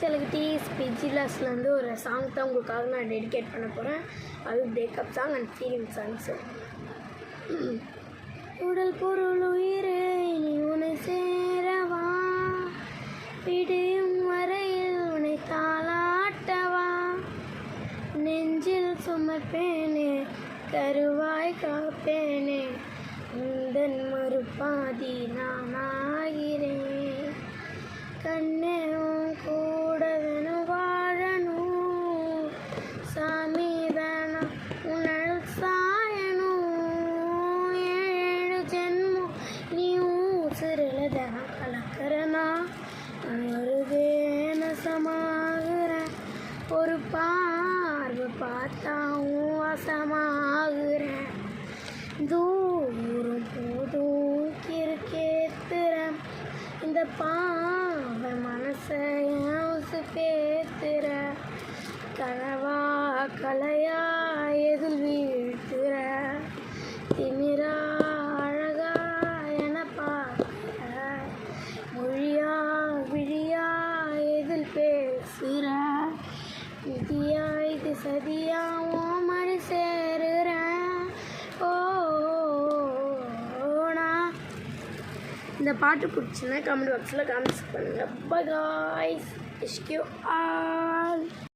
Celebrities பிஜிலாஸ்லேருந்து ஒரு song தான் உங்களுக்காக நான் டெடிகேட் பண்ண போகிறேன். அது breakup song and feeling songs. உடல் பொருள் உயிரே நீ உன்னை சேரவா, விடியும் வரையில் உன்னை தாளாட்டவா, நெஞ்சில் சுமப்பேனே கருவாய் காப்பேனே, உந்தன் மறுபாதி நான் ஆகிறேன். கண்ணே உன் கூட வேணும் வாழணும், சாமி வேணாம் உன்னல் சாயணும், 7 ஜென்மம் நீ உசிரில் தினம் கலக்கிறனா, ஒரு வேனசமாகிறேன், ஒரு பார்வை பார்த்தா வசமாகிறேன், தூரம் போதும் கிறுக்கேத்துறேன், இந்த பாவை மனசை பேத்துற, கனவா கலையா எதில் வீழ்த்துற, திமிரா அழகா என பார்க்கிற, மொழியா விழியா எதில் பேசுகிற, விதியா இது சதியா மறு சேருறேன். இந்த பாட்டு பிடிச்சுன்னா கமெண்ட் பாக்ஸில் கமெண்ட்ஸ் பண்ணுங்கள். By guys, wish you all